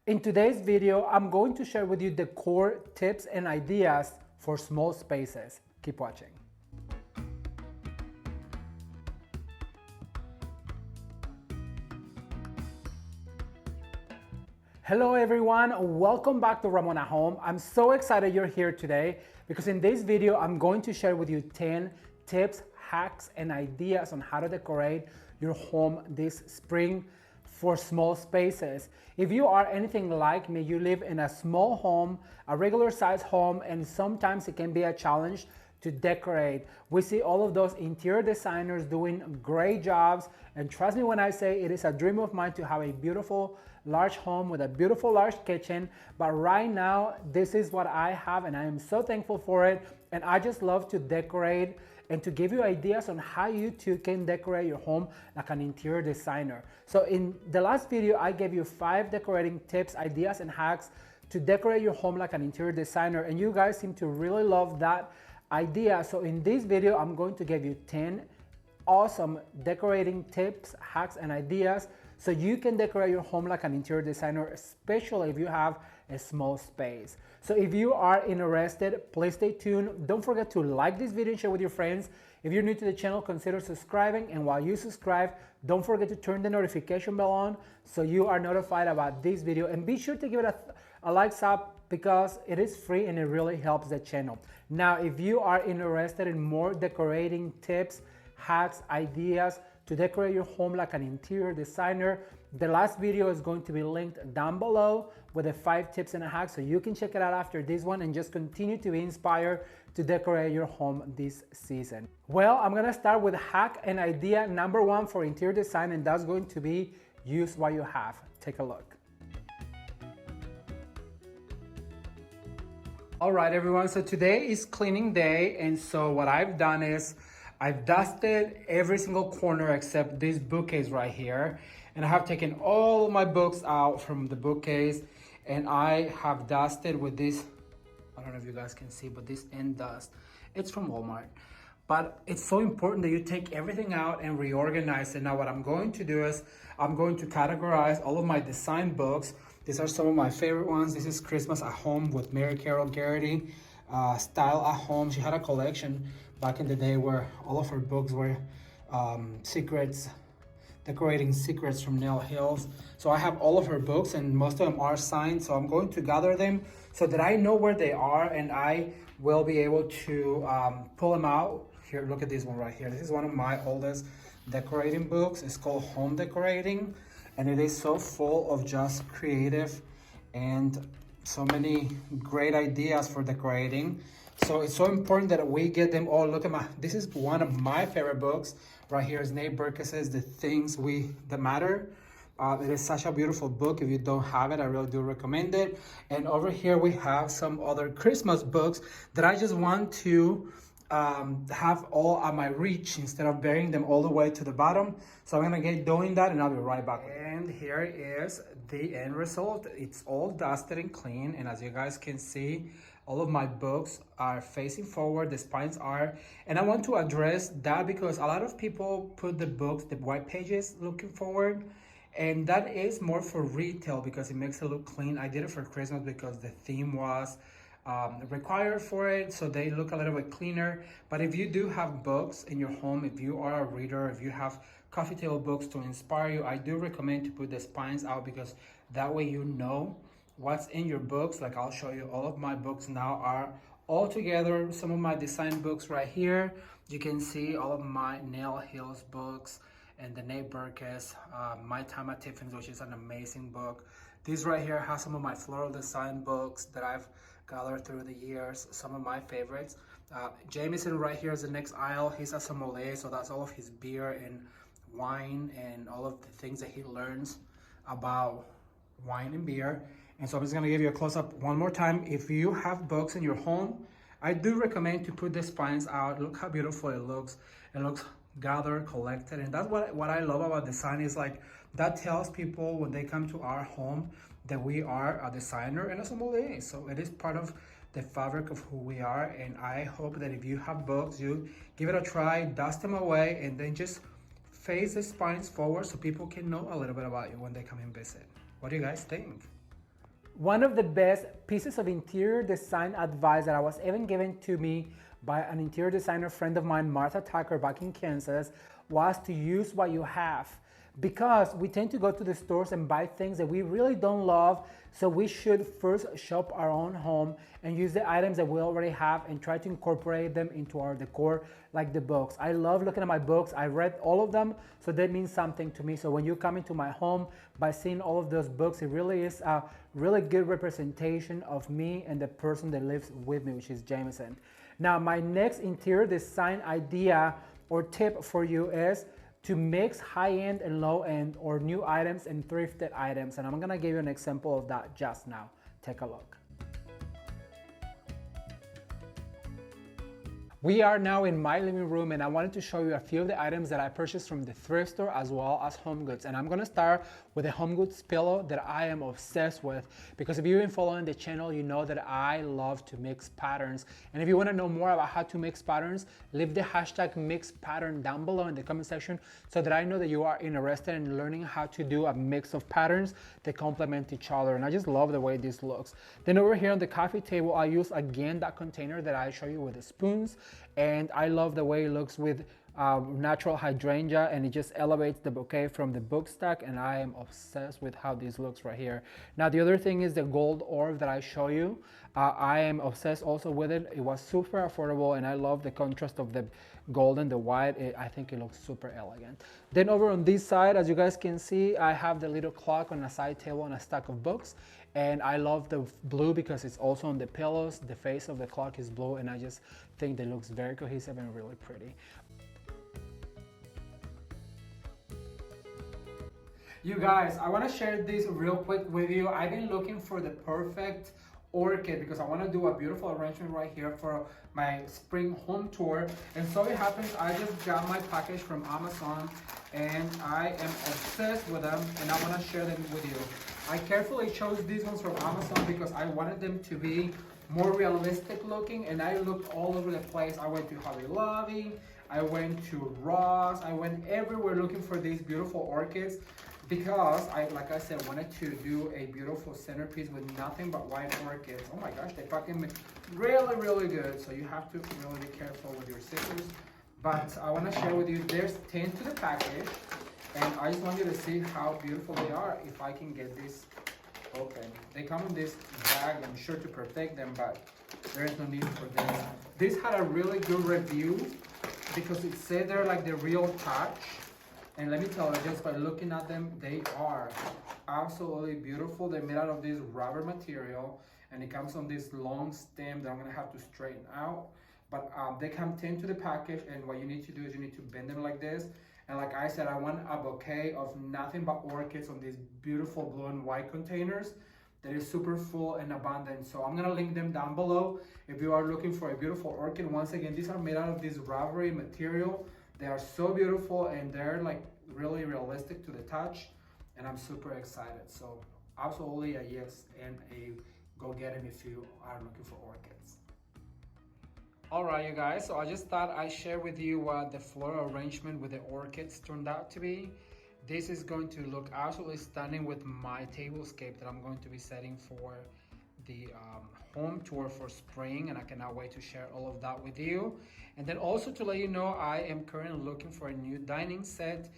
In today's video, I'm going to share with you the core tips and ideas for small spaces. Keep watching. Hello everyone, welcome back to Ramon at Home. I'm so excited you're here today because in this video, I'm going to share with you 10 tips, hacks, and ideas on how to decorate your home this spring for small spaces. If you are anything like me, you live in a small home, a regular size home, and sometimes it can be a challenge to decorate. We see all of those interior designers doing great jobs, and trust me when I say it is a dream of mine to have a beautiful large home with a beautiful large kitchen, but right now this is what I have and I am so thankful for it, and I just love to decorate and to give you ideas on how you too can decorate your home like an interior designer. So in the last video, I gave you 5 decorating tips, ideas, and hacks to decorate your home like an interior designer, and you guys seem to really love that idea. So in this video, I'm going to give you 10 awesome decorating tips, hacks, and ideas so you can decorate your home like an interior designer, especially if you have a small space. So if you are interested, please stay tuned. Don't forget to like this video and share with your friends. If you're new to the channel, consider subscribing, and while you subscribe, don't forget to turn the notification bell on so you are notified about this video, and be sure to give it a likes up because it is free and it really helps the channel. Now, if you are interested in more decorating tips, hacks, ideas to decorate your home like an interior designer, the last video is going to be linked down below with the 5 tips and hacks, so you can check it out after this one and just continue to be inspired to decorate your home this season. Well, I'm gonna start with hack and idea number 1 for interior design, and that's going to be use what you have. Take a look. All right, everyone, so today is cleaning day, and so what I've done is I've dusted every single corner except this bookcase right here, and I have taken all of my books out from the bookcase, and I have dusted with this, I don't know if you guys can see, but this end dust, it's from Walmart. But it's so important that you take everything out and reorganize it. Now what I'm going to do is I'm going to categorize all of my design books. These are some of my favorite ones. This is Christmas at Home with Mary Carol Garrity. Style at Home. She had a collection back in the day where all of her books were secrets, decorating secrets from Nail Hills. So I have all of her books and most of them are signed. So I'm going to gather them so that I know where they are and I will be able to pull them out. Here, look at this one right here. This is one of my oldest decorating books. It's called Home Decorating, and it is so full of just creative and so many great ideas for decorating. So it's so important that we get them all. Look at this is one of my favorite books. Right here is Nate Berkus's The Things That Matter. It is such a beautiful book. If you don't have it, I really do recommend it. And over here we have some other Christmas books that I just want to have all at my reach instead of burying them all the way to the bottom. So I'm gonna get doing that and I'll be right back. And here is the end result. It's all dusted and clean, and as you guys can see, all of my books are facing forward, the spines are, and I want to address that because a lot of people put the books, the white pages looking forward, and that is more for retail because it makes it look clean. I did it for Christmas because the theme was required for it, so they look a little bit cleaner. But if you do have books in your home, if you are a reader, if you have coffee table books to inspire you, I do recommend to put the spines out because that way you know what's in your books. Like I'll show you, all of my books now are all together. Some of my design books right here, you can see all of my Nail Hills books and the Nate Berkus, My Time at Tiffany's, which is an amazing book. This right here has some of my floral design books that I've gathered through the years, some of my favorites. Jameson right here is the next aisle. He's a sommelier, so that's all of his beer and wine and all of the things that he learns about wine and beer. And so I'm just gonna give you a close-up one more time. If you have books in your home, I do recommend to put the spines out. Look how beautiful it looks. It looks gathered, collected, and that's what I love about design is like that tells people when they come to our home that we are a designer and a sommelier. So it is part of the fabric of who we are, and I hope that if you have books, you give it a try, dust them away, and then just face the spines forward so people can know a little bit about you when they come and visit. What do you guys think? One of the best pieces of interior design advice that I was even given to me by an interior designer friend of mine, Martha Tucker, back in Kansas, was to use what you have. Because we tend to go to the stores and buy things that we really don't love, so we should first shop our own home and use the items that we already have and try to incorporate them into our decor, like the books. I love looking at my books. I read all of them, so that means something to me. So when you come into my home, by seeing all of those books, it really is a really good representation of me and the person that lives with me, which is Jameson. Now, my next interior design idea or tip for you is to mix high-end and low-end, or new items and thrifted items. And I'm gonna give you an example of that just now. Take a look. We are now in my living room, and I wanted to show you a few of the items that I purchased from the thrift store as well as Home Goods. And I'm gonna start with the Home Goods pillow that I am obsessed with, because if you've been following the channel, you know that I love to mix patterns. And if you wanna know more about how to mix patterns, leave the hashtag mix pattern down below in the comment section so that I know that you are interested in learning how to do a mix of patterns that complement each other. And I just love the way this looks. Then over here on the coffee table, I use again that container that I show you with the spoons. And I love the way it looks with natural hydrangea, and it just elevates the bouquet from the book stack, and I am obsessed with how this looks right here. Now the other thing is the gold orb that I show you. I am obsessed also with it. It was super affordable, and I love the contrast of the gold and the white. I think it looks super elegant. Then over on this side, as you guys can see, I have the little clock on a side table and a stack of books. And I love the blue because it's also on the pillows. The face of the clock is blue, and I just think that looks very cohesive and really pretty. You guys, I want to share this real quick with you. I've been looking for the perfect orchid because I want to do a beautiful arrangement right here for my spring home tour. And so it happens, I just got my package from Amazon, and I am obsessed with them, and I want to share them with you. I carefully chose these ones from Amazon because I wanted them to be more realistic looking, and I looked all over the place. I went to Hobby Lobby, I went to Ross, I went everywhere looking for these beautiful orchids, because like I said, wanted to do a beautiful centerpiece with nothing but white orchids. Oh my gosh, they fucking really, really good. So you have to really be careful with your scissors. But I want to share with you, there's 10 to the package, and I just want you to see how beautiful they are. If I can get this open. They come in this bag, I'm sure, to protect them, but there is no need for this. This had a really good review because it said they're like the real touch. And let me tell you, just by looking at them, they are absolutely beautiful. They're made out of this rubber material, and it comes on this long stem that I'm gonna have to straighten out. But they come 10 to the package, and what you need to do is you need to bend them like this. And like I said, I want a bouquet of nothing but orchids on these beautiful blue and white containers that is super full and abundant. So I'm gonna link them down below if you are looking for a beautiful orchid. Once again, these are made out of this rubbery material. They are so beautiful, and they're like really realistic to the touch, and I'm super excited. So absolutely a yes and a go get them if you are looking for orchids. All right, you guys, so I just thought I'd share with you what the floral arrangement with the orchids turned out to be. This is going to look absolutely stunning with my tablescape that I'm going to be setting for the home tour for spring, and I cannot wait to share all of that with you. And then also to let you know, I am currently looking for a new dining set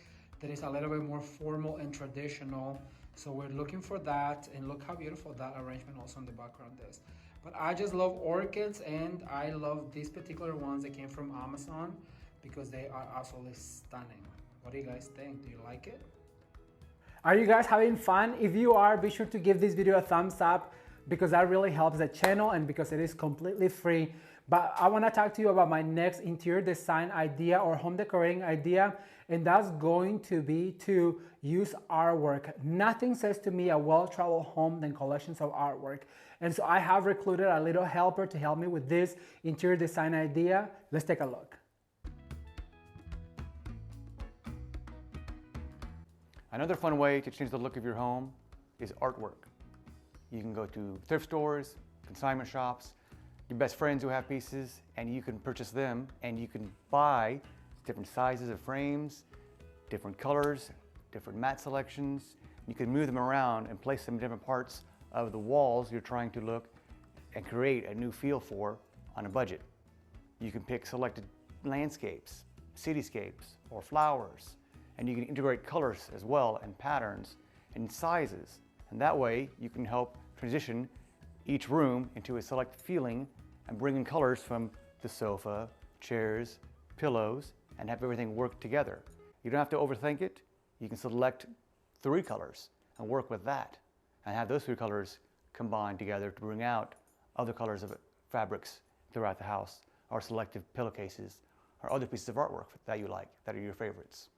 that is a little bit more formal and traditional. So we're looking for that, and look how beautiful that arrangement also in the background is. But I just love orchids, and I love these particular ones that came from Amazon because they are absolutely stunning. What do you guys think? Do you like it? Are you guys having fun? If you are, be sure to give this video a thumbs up because that really helps the channel and because it is completely free. But I want to talk to you about my next interior design idea or home decorating idea, and that's going to be to use artwork. Nothing says to me a well-traveled home than collections of artwork. And so I have recruited a little helper to help me with this interior design idea. Let's take a look. Another fun way to change the look of your home is artwork. You can go to thrift stores, consignment shops, your best friends who have pieces, and you can purchase them, and you can buy different sizes of frames, different colors, different mat selections. You can move them around and place them in different parts of the walls you're trying to look and create a new feel for on a budget. You can pick selected landscapes, cityscapes, or flowers, and you can integrate colors as well, and patterns and sizes. And that way you can help transition each room into a select feeling and bring in colors from the sofa, chairs, pillows, and have everything work together. You don't have to overthink it. You can select 3 colors and work with that and have those 3 colors combined together to bring out other colors of fabrics throughout the house, or selective pillowcases, or other pieces of artwork that you like, that are your favorites.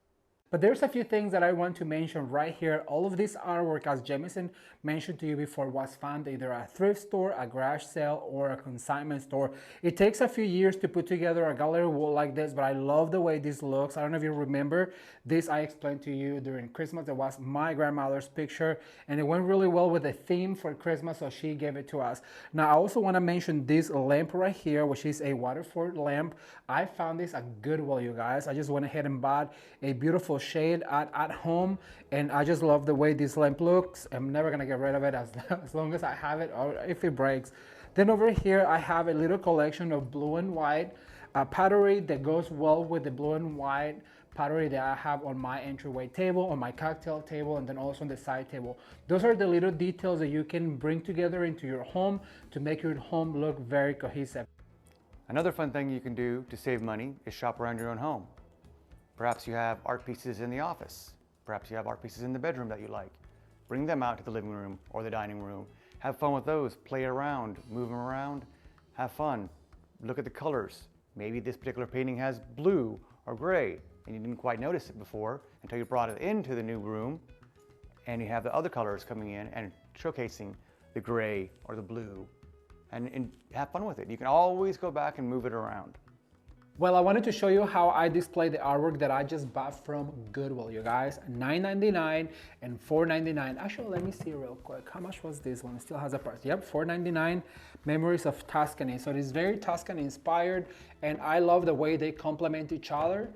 But there's a few things that I want to mention right here. All of this artwork, as Jamison mentioned to you before, was found either at a thrift store, a garage sale, or a consignment store. It takes a few years to put together a gallery wall like this, but I love the way this looks. I don't know if you remember this. I explained to you during Christmas. It was my grandmother's picture, and it went really well with the theme for Christmas, so she gave it to us. Now, I also want to mention this lamp right here, which is a Waterford lamp. I found this at Goodwill, you guys. I just went ahead and bought a beautiful shade at home, and I just love the way this lamp looks. I'm never gonna get rid of it as long as I have it, or if it breaks. Then over here I have a little collection of blue and white pottery that goes well with the blue and white pottery that I have on my entryway table, on my cocktail table, and then also on the side table. Those are the little details that you can bring together into your home to make your home look very cohesive. Another fun thing you can do to save money is shop around your own home. Perhaps you have art pieces in the office. Perhaps you have art pieces in the bedroom that you like. Bring them out to the living room or the dining room. Have fun with those. Play around, move them around, have fun. Look at the colors. Maybe this particular painting has blue or gray, and you didn't quite notice it before until you brought it into the new room, and you have the other colors coming in and showcasing the gray or the blue, and have fun with it. You can always go back and move it around. Well, I wanted to show you how I display the artwork that I just bought from Goodwill, you guys. $9.99 and $4.99. Actually, let me see real quick. How much was this one? It still has a price. Yep, $4.99. Memories of Tuscany. So it is very Tuscany inspired, and I love the way they complement each other.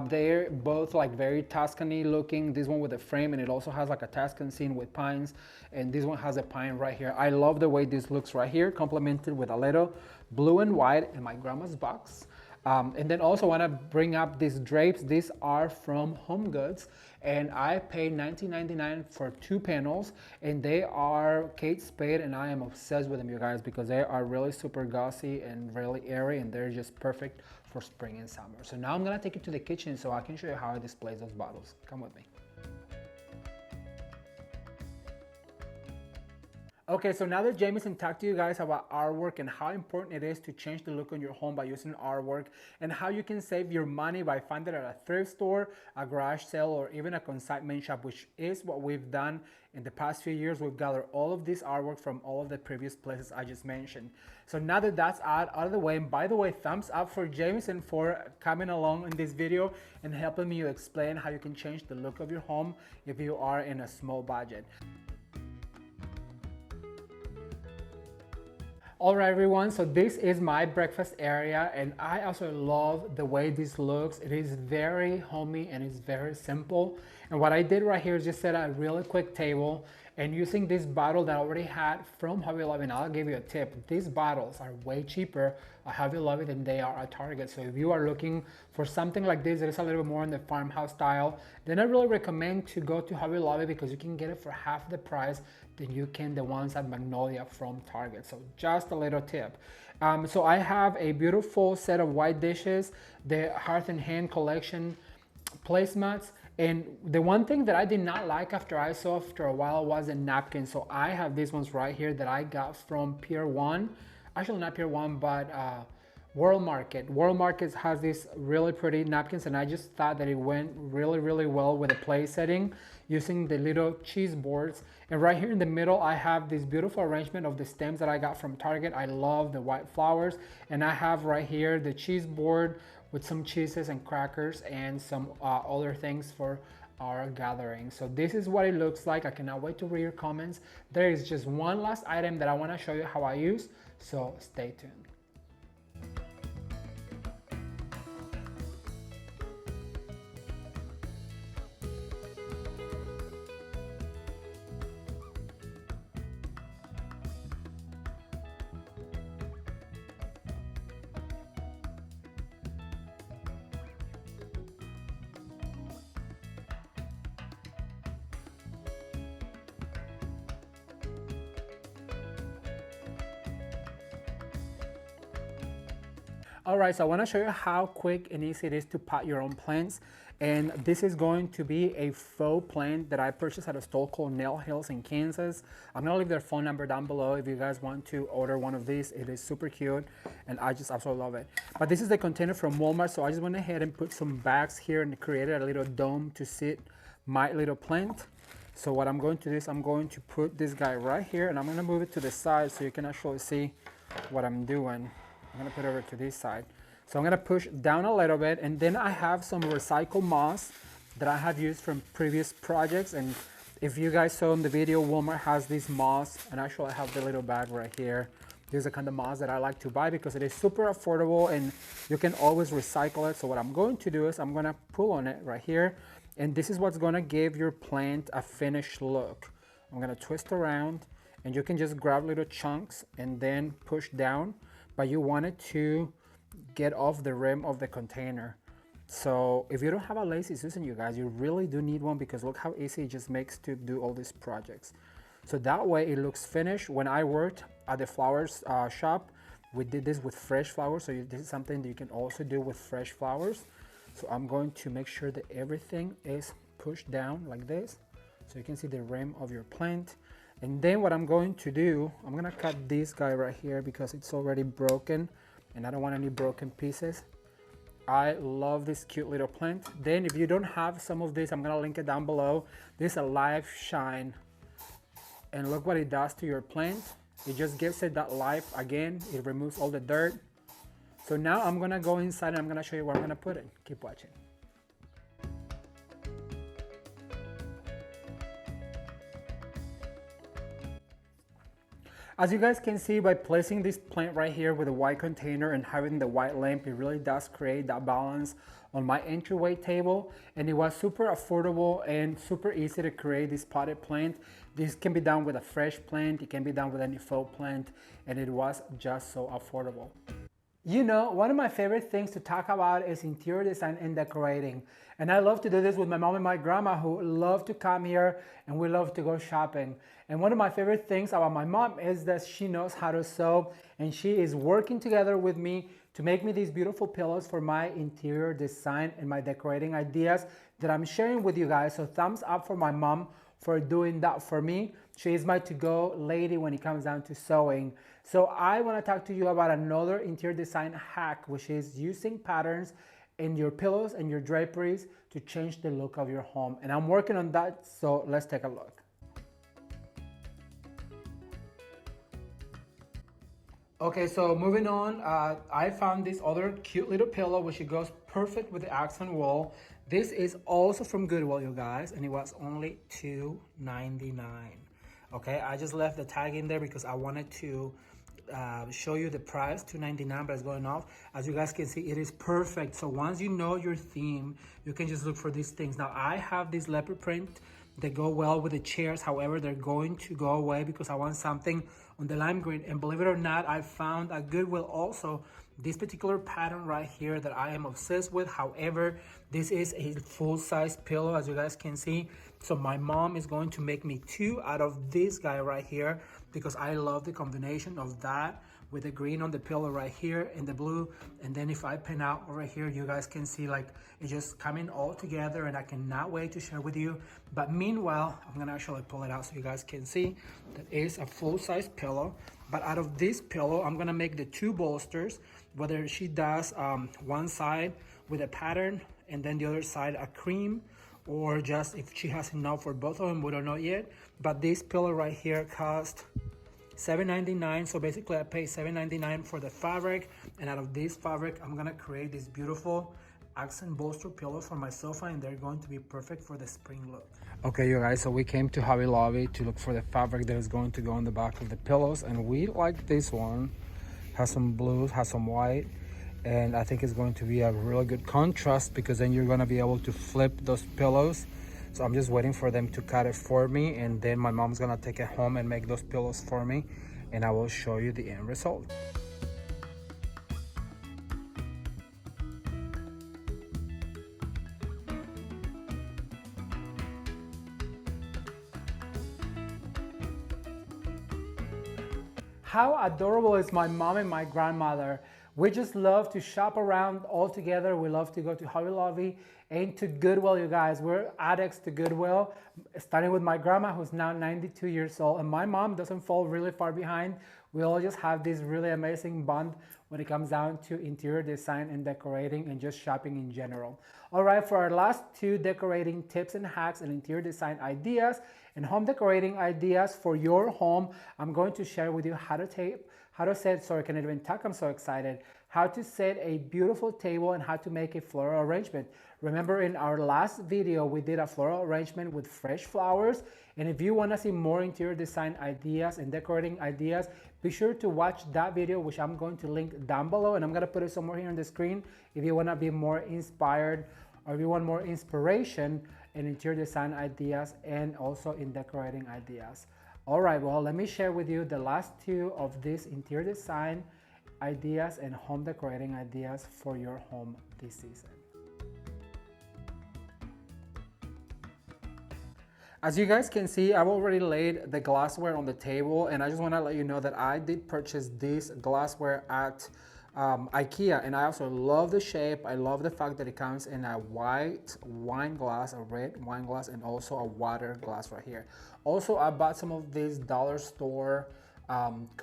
They're both like very Tuscany looking. This one with a frame, and it also has like a Tuscan scene with pines, and this one has a pine right here. I love the way this looks right here, complemented with a little blue and white in my grandma's box. And then also want to bring up these drapes. These are from Home Goods, and I paid $19.99 for 2 panels, and they are Kate Spade, and I am obsessed with them, you guys, because they are really super glossy and really airy, and they're just perfect for spring and summer. So now I'm gonna take it to the kitchen so I can show you how I display those bottles. Come with me. Okay, so now that Jamison talked to you guys about artwork and how important it is to change the look on your home by using artwork, and how you can save your money by finding it at a thrift store, a garage sale, or even a consignment shop, which is what we've done in the past few years. We've gathered all of this artwork from all of the previous places I just mentioned. So now that that's out of the way, and by the way, thumbs up for Jamison for coming along in this video and helping me explain how you can change the look of your home if you are in a small budget. All right, everyone, so this is my breakfast area, and I also love the way this looks. It is very homey and it's very simple. And what I did right here is just set a really quick table, and using this bottle that I already had from Hobby Lobby, and I'll give you a tip. These bottles are way cheaper at Hobby Lobby than they are at Target. So if you are looking for something like this that is a little bit more in the farmhouse style, then I really recommend to go to Hobby Lobby, because you can get it for half the price than you can the ones at Magnolia from Target. So just a little tip. So I have a beautiful set of white dishes, the Hearth and Hand collection placemats. And the one thing that I did not like after a while was the napkins. So I have these ones right here that I got from Pier 1. Actually not Pier 1, but World Market. World Market has these really pretty napkins, and I just thought that it went really well with the place setting using the little cheese boards. And right here in the middle, I have this beautiful arrangement of the stems that I got from Target. I love the white flowers. And I have right here the cheese board with some cheeses and crackers and some other things for our gathering. So this is what it looks like. I cannot wait to read your comments. There is just one last item that I want to show you how I use, so stay tuned. All right, so I want to show you how quick and easy it is to pot your own plants. And this is going to be a faux plant that I purchased at a store called Nail Hills in Kansas. I'm gonna leave their phone number down below if you guys want to order one of these. It is super cute and I just absolutely love it. But this is the container from Walmart, so I just went ahead and put some bags here and created a little dome to sit my little plant. So what I'm going to do is I'm going to put this guy right here and I'm gonna move it to the side so you can actually see what I'm doing. I'm gonna put it over to this side. So I'm gonna push down a little bit, and then I have some recycled moss that I have used from previous projects. And if you guys saw in the video, Walmart has this moss, and actually I have the little bag right here. This is the kind of moss that I like to buy because it is super affordable and you can always recycle it. So what I'm going to do is I'm gonna pull on it right here, and this is what's gonna give your plant a finished look. I'm gonna twist around, and you can just grab little chunks and then push down, but you want it to get off the rim of the container. So if you don't have a lazy Susan, you guys, you really do need one, because look how easy it just makes to do all these projects. So that way it looks finished. When I worked at the flowers shop, we did this with fresh flowers. So this is something that you can also do with fresh flowers. So I'm going to make sure that everything is pushed down like this, so you can see the rim of your plant. And then what I'm going to do, I'm gonna cut this guy right here because it's already broken and I don't want any broken pieces. I love this cute little plant. Then if you don't have some of this, I'm gonna link it down below. This is a live shine. And look what it does to your plant. It just gives it that life again. It removes all the dirt. So now I'm gonna go inside and I'm gonna show you where I'm gonna put it. Keep watching. As you guys can see, by placing this plant right here with a white container and having the white lamp, it really does create that balance on my entryway table. And it was super affordable and super easy to create this potted plant. This can be done with a fresh plant, it can be done with any faux plant, and it was just so affordable. You know, one of my favorite things to talk about is interior design and decorating. And I love to do this with my mom and my grandma, who love to come here and we love to go shopping. And one of my favorite things about my mom is that she knows how to sew, and she is working together with me to make me these beautiful pillows for my interior design and my decorating ideas that I'm sharing with you guys. So thumbs up for my mom for doing that for me. She is my to-go lady when it comes down to sewing. So I want to talk to you about another interior design hack, which is using patterns in your pillows and your draperies to change the look of your home. And I'm working on that, so let's take a look. Okay, so moving on, I found this other cute little pillow, which it goes perfect with the accent wall. This is also from Goodwill, you guys, and it was only $2.99. Okay, I just left the tag in there because I wanted to show you the price, $2.99, but it's going off. As you guys can see, it is perfect. So once you know your theme, you can just look for these things. Now I have this leopard print that go well with the chairs. However, they're going to go away because I want something on the lime green. And believe it or not, I found at Goodwill also this particular pattern right here that I am obsessed with. However, this is a full-size pillow, as you guys can see. So my mom is going to make me two out of this guy right here because I love the combination of that with the green on the pillow right here and the blue. And then if I pin out over here, you guys can see like it's just coming all together, and I cannot wait to share with you. But meanwhile, I'm gonna actually pull it out so you guys can see that is a full-size pillow. But out of this pillow, I'm gonna make the two bolsters, whether she does one side with a pattern and then the other side a cream, or just if she has enough for both of them, we don't know yet. But this pillow right here cost $7.99. So basically I paid $7.99 for the fabric, and out of this fabric I'm gonna create this beautiful accent bolster pillow for my sofa, and they're going to be perfect for the spring look. Okay, you guys, so we came to Hobby Lobby to look for the fabric that is going to go on the back of the pillows, and we like this one. Has some blues, has some white, and I think it's going to be a really good contrast because then you're gonna be able to flip those pillows. So I'm just waiting for them to cut it for me, and then my mom's gonna take it home and make those pillows for me, and I will show you the end result. How adorable is my mom and my grandmother. We just love to shop around all together. We love to go to Hobby Lobby and to Goodwill, you guys. We're addicts to Goodwill, starting with my grandma, who's now 92 years old, and my mom doesn't fall really far behind. We all just have this really amazing bond when it comes down to interior design and decorating and just shopping in general. All right, for our last two decorating tips and hacks and interior design ideas and home decorating ideas for your home, I'm going to share with you how to set, sorry, I can't even talk, I'm so excited, how to set a beautiful table and how to make a floral arrangement. Remember, in our last video, we did a floral arrangement with fresh flowers. And if you want to see more interior design ideas and decorating ideas, be sure to watch that video, which I'm going to link down below. And I'm going to put it somewhere here on the screen if you want to be more inspired or if you want more inspiration in interior design ideas and also in decorating ideas. All right, well, let me share with you the last two of these interior design ideas and home decorating ideas for your home this season. As you guys can see, I've already laid the glassware on the table, and I just want to let you know that I did purchase this glassware at IKEA, and I also love the shape. I love the fact that it comes in a white wine glass, a red wine glass, and also a water glass right here. Also, I bought some of these dollar store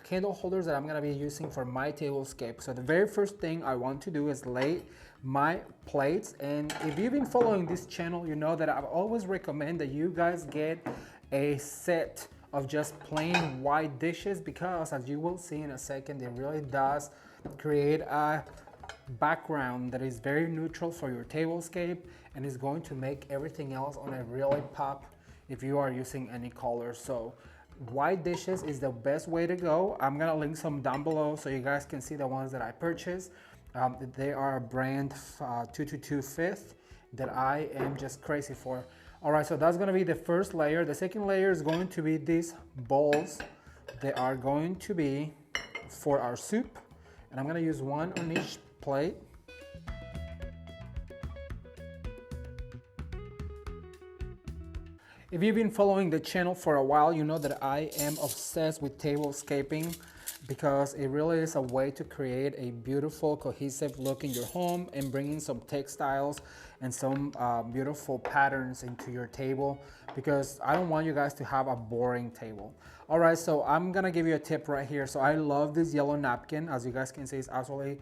candle holders that I'm going to be using for my tablescape. So the very first thing I want to do is lay my plates, and if you've been following this channel, you know that I've always recommend that you guys get a set of just plain white dishes, because as you will see in a second, it really does create a background that is very neutral for your tablescape and is going to make everything else on a really pop if you are using any color. So white dishes is the best way to go. I'm gonna link some down below so you guys can see the ones that I purchased. They are a brand 222 Fifth that I am just crazy for. All right, so that's gonna be the first layer. The second layer is going to be these bowls. They are going to be for our soup, and I'm gonna use one on each plate. If you've been following the channel for a while, you know that I am obsessed with tablescaping, because it really is a way to create a beautiful, cohesive look in your home and bringing some textiles and some beautiful patterns into your table, because I don't want you guys to have a boring table. All right, so I'm gonna give you a tip right here. So I love this yellow napkin. As you guys can see, it's absolutely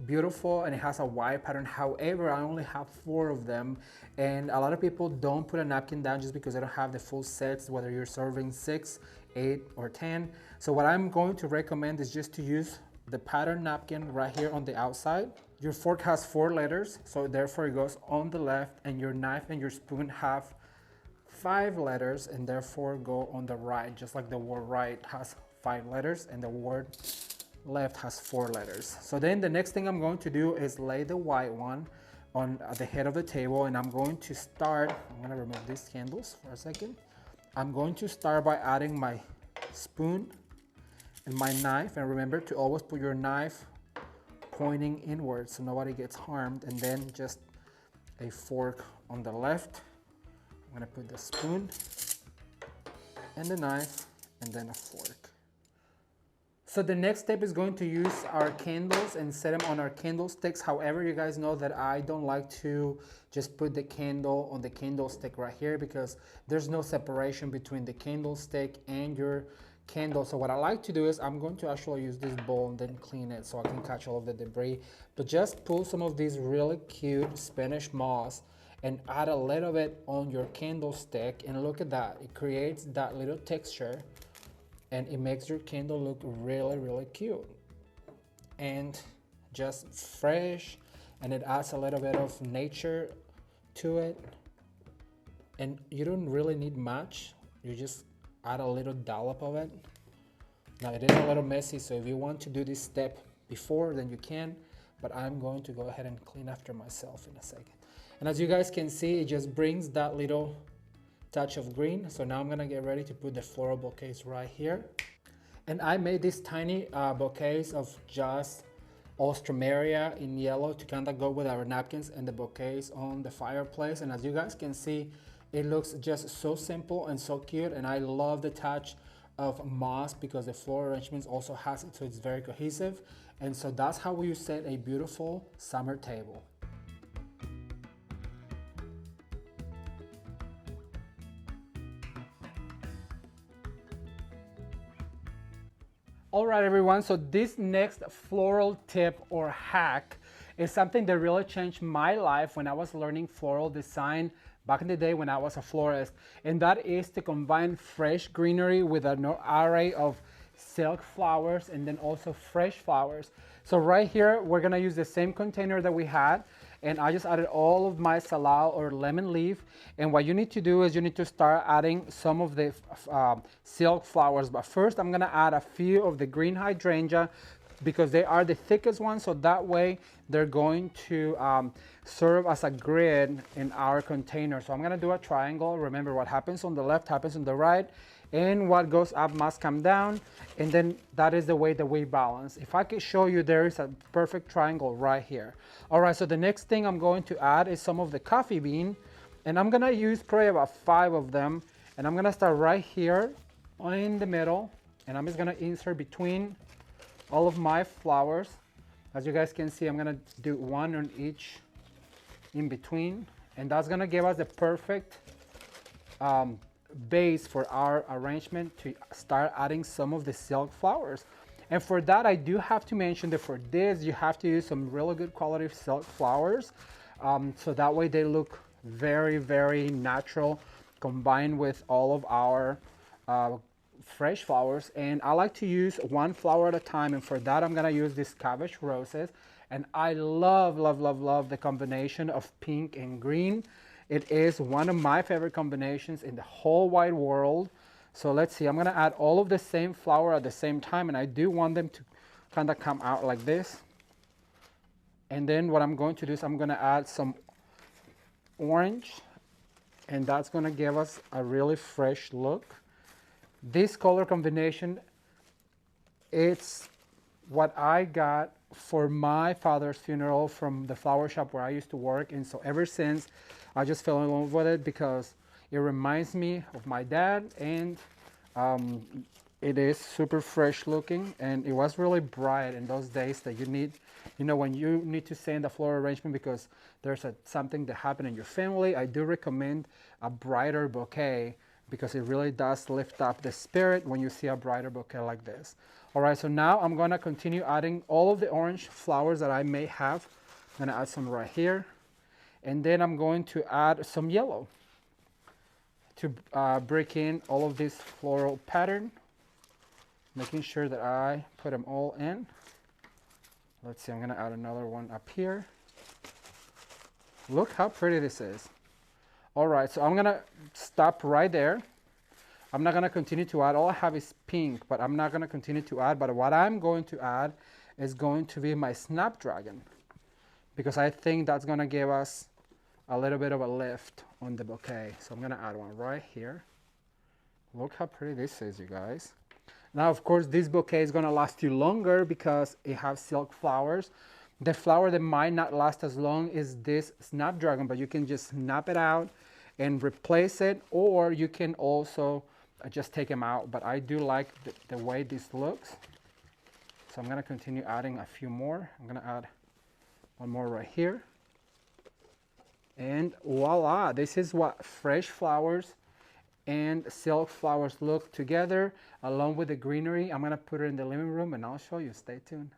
beautiful and it has a wide pattern. However, I only have 4 of them, and a lot of people don't put a napkin down just because they don't have the full sets, whether you're serving 6, 8, or 10. So what I'm going to recommend is just to use the pattern napkin right here on the outside. Your fork has 4 letters, so therefore it goes on the left, and your knife and your spoon have 5 letters and therefore go on the right, just like the word right has 5 letters and the word left has 4 letters. So then the next thing I'm going to do is lay the white one on the head of the table, and I'm going to start, I'm going to remove these candles for a second. I'm going to start by adding my spoon and my knife, and remember to always put your knife pointing inwards so nobody gets harmed, and then just a fork on the left. I'm going to put the spoon and the knife and then a fork. So the next step is going to use our candles and set them on our candlesticks. However, you guys know that I don't like to just put the candle on the candlestick right here, because there's no separation between the candlestick and your candle. So what I like to do is I'm going to actually use this bowl and then clean it so I can catch all of the debris. But just pull some of these really cute Spanish moss and add a little bit on your candlestick, and look at that. It creates that little texture and it makes your candle look really, really cute and just fresh, and it adds a little bit of nature to it. And you don't really need much. You just add a little dollop of it. Now it is a little messy, so if you want to do this step before, then you can, but I'm going to go ahead and clean after myself in a second. And as you guys can see, it just brings that little touch of green. So now I'm gonna get ready to put the floral bouquets right here. And I made these tiny bouquets of just Alstroemeria in yellow to kind of go with our napkins and the bouquets on the fireplace. And as you guys can see, it looks just so simple and so cute, and I love the touch of moss because the floral arrangements also has it, so it's very cohesive. And so that's how you set a beautiful summer table. All right, everyone, so this next floral tip or hack is something that really changed my life when I was learning floral design back in the day when I was a florist, and that is to combine fresh greenery with an array of silk flowers and then also fresh flowers. So right here, we're gonna use the same container that we had, and I just added all of my salal or lemon leaf. And what you need to do is you need to start adding some of the silk flowers. But first, I'm gonna add a few of the green hydrangea because they are the thickest ones, so that way they're going to serve as a grid in our container. So I'm gonna do a triangle. Remember, what happens on the left happens on the right, and what goes up must come down, and then that is the way that we balance. If I could show you, there is a perfect triangle right here. All right, so the next thing I'm going to add is some of the coffee bean, and I'm gonna use probably about 5 of them, and I'm gonna start right here in the middle, and I'm just gonna insert between all of my flowers. As you guys can see, I'm gonna do one on each in between, and that's gonna give us the perfect base for our arrangement to start adding some of the silk flowers. And for that, I do have to mention that for this, you have to use some really good quality silk flowers, so that way they look very, very natural combined with all of our fresh flowers. And I like to use one flower at a time, and for that I'm gonna use these cabbage roses, and I love, love, love, love the combination of pink and green. It is one of my favorite combinations in the whole wide world. So let's see, I'm gonna add all of the same flower at the same time, and I do want them to kind of come out like this. And then what I'm going to do is I'm gonna add some orange, and that's gonna give us a really fresh look. This color combination, it's what I got for my father's funeral from the flower shop where I used to work. And so ever since, I just fell in love with it because it reminds me of my dad, and it is super fresh looking, and it was really bright in those days that you need, you know, when you need to send a floral arrangement because there's something that happened in your family. I do recommend a brighter bouquet because it really does lift up the spirit when you see a brighter bouquet like this. All right, so now I'm gonna continue adding all of the orange flowers that I may have. I'm gonna add some right here. And then I'm going to add some yellow to break in all of this floral pattern, making sure that I put them all in. Let's see, I'm gonna add another one up here. Look how pretty this is. All right, so I'm gonna stop right there. I'm not gonna continue to add. All I have is pink, but I'm not gonna continue to add. But what I'm going to add is going to be my snapdragon, because I think that's gonna give us a little bit of a lift on the bouquet. So I'm gonna add one right here. Look how pretty this is, you guys. Now, of course, this bouquet is gonna last you longer because it has silk flowers. The flower that might not last as long is this snapdragon, but you can just snap it out and replace it, or you can also just take them out. But I do like the way this looks. So I'm gonna continue adding a few more. I'm gonna add one more right here. And voila, this is what fresh flowers and silk flowers look together along with the greenery. I'm gonna put it in the living room and I'll show you, stay tuned.